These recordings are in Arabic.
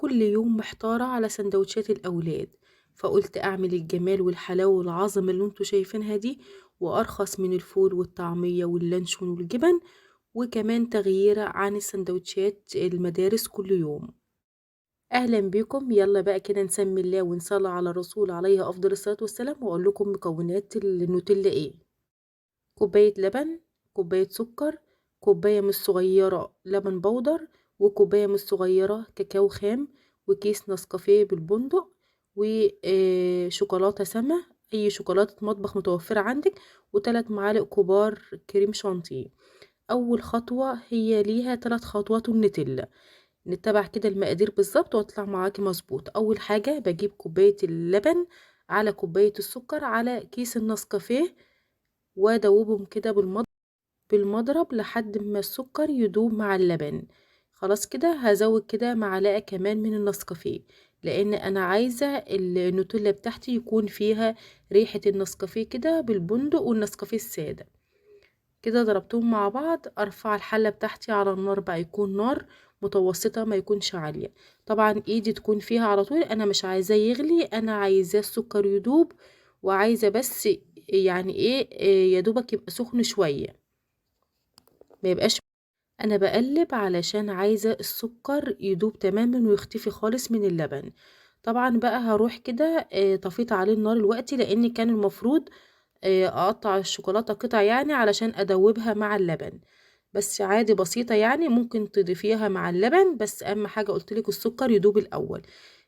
كل يوم محتارة على سندوتشات الأولاد، فقلت أعمل الجمال والحلاوة والعظمة اللي انتوا شايفينها دي، وأرخص من الفول والطعمية واللانشون والجبن، وكمان تغييرة عن السندوتشات المدارس كل يوم. أهلا بكم، يلا بقى كده نسمي الله ونصلي على الرسول عليه أفضل الصلاة والسلام، وأقول لكم مكونات النوتيلا إيه. كوباية لبن، كوباية سكر، كوباية مش صغيرة لبن بودر، وكوباية مش صغيرة كاكاو خام، وكيس نسكافيه بالبندق، وشوكولاتة سما، أي شوكولاتة مطبخ متوفرة عندك، و3 معالق كبار كريم شانتيه. أول خطوة هي ليها 3 خطوات النتيلا، نتبع كده المقادير بالظبط وهتطلع معاكي مظبوط. أول حاجة بجيب كوباية اللبن على كوباية السكر على كيس النسكافيه، وادوبهم كده بالمضرب لحد ما السكر يدوب مع اللبن. خلاص كده هزود كده معلقة كمان من النسكافيه، لان انا عايزة النوتيلا بتاعتي يكون فيها ريحة النسكافيه كده بالبندق والنسكافيه السادة. كده ضربتهم مع بعض، ارفع الحلة بتاعتي على النار بقى، يكون نار متوسطة ما يكونش عالية. طبعا ايدي تكون فيها على طول، انا مش عايزاه يغلي، انا عايزاه السكر يدوب، وعايزة بس يعني ايه يا دوبك يبقى سخن شوية، ما يبقاش. انا بقلب علشان عايزة السكر يدوب تماما ويختفي خالص من اللبن. طبعا بقى هروح كده طفيت عليه النار الوقتي، لان كان المفروض اقطع الشوكولاتة قطع يعني علشان ادوبها مع اللبن، بس عادي بسيطة يعني ممكن تضيفيها مع اللبن، بس اهم حاجة قلتلك السكر يدوب الاول.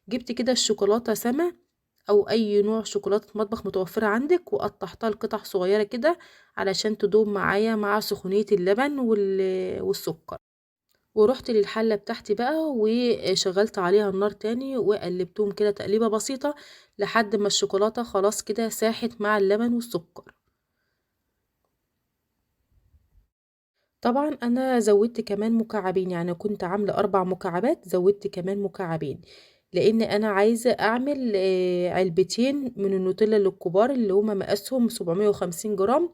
جبت كده الشوكولاتة سما او اي نوع شوكولاتة مطبخ متوفرة عندك، وقطعتها لقطع صغيرة كده علشان تدوب معايا مع سخونية اللبن والسكر. ورحت للحلة بتاعتي بقى وشغلت عليها النار تاني، وقلبتهم كده تقليبة بسيطة لحد ما الشوكولاتة خلاص كده ساحت مع اللبن والسكر. طبعا انا زودت كمان مكعبين، يعني كنت عاملة 4 مكعبات، زودت كمان مكعبين، لان انا عايزة اعمل علبتين من النوتيلا للكبار اللي هما مقاسهم 750 جرام،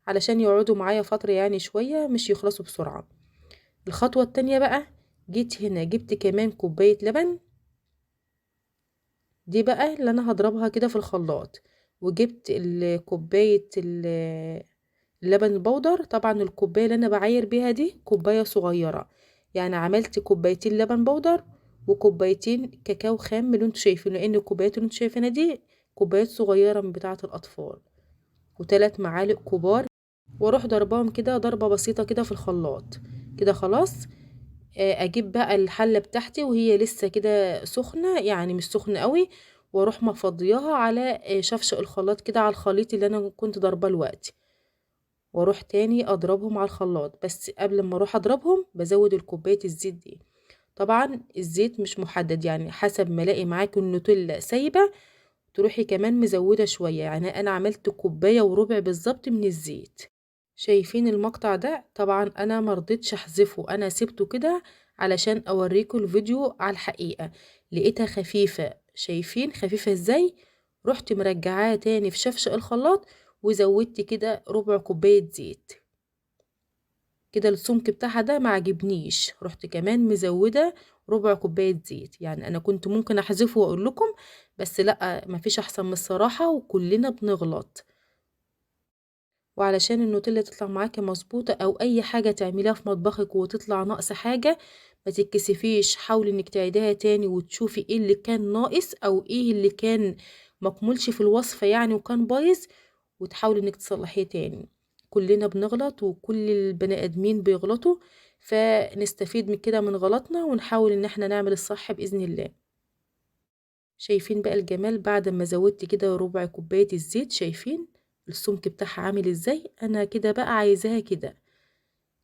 علشان يقعدوا معايا فترة يعني شوية مش يخلصوا بسرعة. الخطوة التانية بقى، جيت هنا جبت كمان كوباية لبن، دي بقى اللي انا هضربها كده في الخلاط، وجبت كوباية اللبن البودر. طبعا الكوباية اللي انا بعاير بيها دي كوباية صغيرة، يعني عملت كوبايتين لبن بودر وكوبايتين كاكاو خام من اللي انتوا شايفينه، لان الكوبايات اللي انتوا شايفينها دي كوبايات صغيرة من بتاعة الاطفال، و3 معالق كبار، واروح ضرباهم كده ضربة بسيطة كده في الخلاط. كده خلاص. اجيب بقى الحلة بتاعتي وهي لسه كده سخنة، يعني مش سخنة قوي، واروح مفضياها على شفشق الخلاط كده على الخليط اللي انا كنت ضرباه الوقت، واروح تاني اضربهم على الخلاط. بس قبل ما اروح اضربهم بزود الكوباية الزيت دي. طبعا الزيت مش محدد، يعني حسب ما الاقي معاكي النوتيلا سايبة تروحي كمان مزودة شوية، يعني انا عملت كوباية وربع بالظبط من الزيت. شايفين المقطع ده؟ طبعا انا مرضتش احذفه، انا سبته كده علشان اوريكم الفيديو على الحقيقة. لقيتها خفيفة، شايفين خفيفة ازاي؟ رحت مرجعاها تاني في شفشق الخلاط، وزودت كده ربع كوباية زيت. كده السمك بتاعها ده ما عجبنيش، رحت كمان مزودة ربع كوباية زيت. يعني انا كنت ممكن احذفه واقول لكم، بس لا، مفيش احسن من الصراحة، وكلنا بنغلط. وعلشان النوتيلا تطلع معاكي مظبوطة، او اي حاجة تعمليها في مطبخك وتطلع ناقصة حاجة، ما تتكسفيش، حاولي انك تعيديها تاني وتشوفي ايه اللي كان ناقص او ايه اللي كان مكمولش في الوصفة يعني وكان بايظ، وتحاولي انك تصلحيه تاني. كلنا بنغلط وكل البني ادمين بيغلطوا، فنستفيد من كده من غلطنا ونحاول ان احنا نعمل الصح بإذن الله. شايفين بقى الجمال بعد ما زودت كده ربع كوباية الزيت؟ شايفين السمك بتاعها عامل ازاي؟ انا كده بقى عايزاها كده،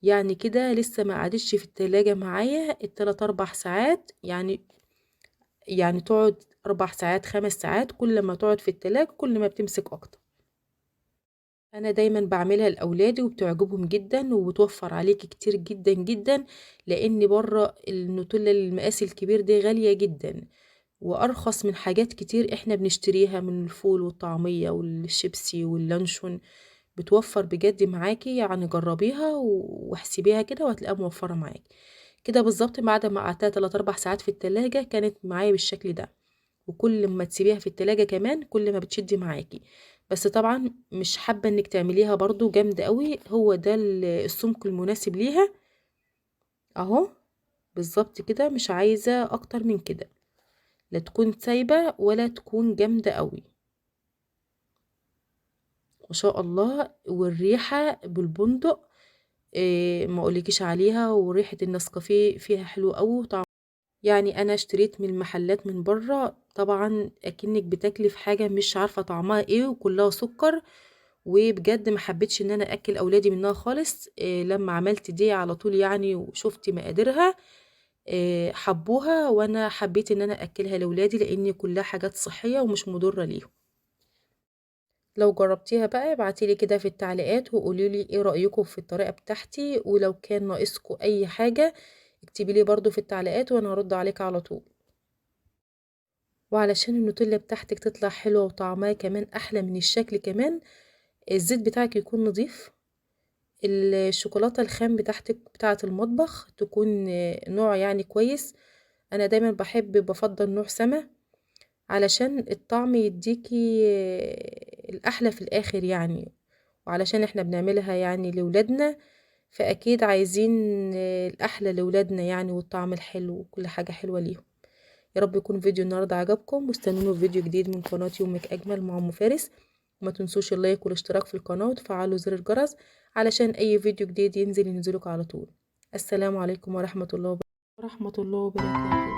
يعني كده لسه ما قعدتش في التلاجة معايا التلات 4 ساعات، يعني تقعد 4 ساعات 5 ساعات، كل ما تقعد في التلاجة كل ما بتمسك اكتر. انا دايما بعملها لاولادي وبتعجبهم جدا وبتوفر عليكي كتير جدا جدا، لان بره النوتيلا المقاس الكبير دي غالية جدا، وارخص من حاجات كتير احنا بنشتريها من الفول والطعمية والشيبسي واللانشون. بتوفر بجد معاكي، يعني جربيها واحسبيها كده وهتلاقيها موفرة معاكي. كده بالظبط. بعد ما قعدتها 3 4 ساعات في التلاجة كانت معايا بالشكل ده. وكل ما تسيبيها في التلاجة كمان كل ما بتشدي معاكي. بس طبعا مش حابة انك تعمليها برضو جامدة قوي، هو ده السمك المناسب ليها اهو بالظبط كده. مش عايزة اكتر من كده، لا تكون سايبة ولا تكون جامدة قوي. ما شاء الله. والريحة بالبندق ما اقولكيش عليها، وريحة النسكافيه فيها حلو قوي. يعني انا اشتريت من المحلات من بره طبعا اكنك بتاكلي في حاجه مش عارفه طعمها ايه وكلها سكر. وبجد ما حبيتش ان انا اكل اولادي منها خالص. لما عملت دي على طول يعني وشفت مقاديرها حبوها، وانا حبيت ان انا اكلها لاولادي لان كلها حاجات صحيه ومش مضره ليهم. لو جربتيها بقى ابعتيلي كده في التعليقات وقوليلي ايه رأيكم في الطريقة بتاعتي، ولو كان ناقصكم اي حاجة اكتبيلي برضو في التعليقات وانا هرد عليك على طول. وعلشان النوتيلا بتاعتك تطلع حلوة وطعمها كمان احلى من الشكل كمان، الزيت بتاعك يكون نظيف. الشوكولاتة الخام بتاعتك بتاعة المطبخ تكون نوع يعني كويس. انا دايما بفضل نوع سما علشان الطعم يديكي الاحلى في الاخر يعني. وعلشان احنا بنعملها يعني لولادنا، فاكيد عايزين الاحلى لولادنا يعني، والطعم الحلو وكل حاجة حلوة ليهم. يا رب يكون فيديو النهارده عجبكم، واستنوني في فيديو جديد من قناة يومك اجمل مع ام فارس. وما تنسوش اللايك والاشتراك في القناة وتفعلوا زر الجرس علشان اي فيديو جديد ينزلك على طول. السلام عليكم ورحمة الله وبركاته.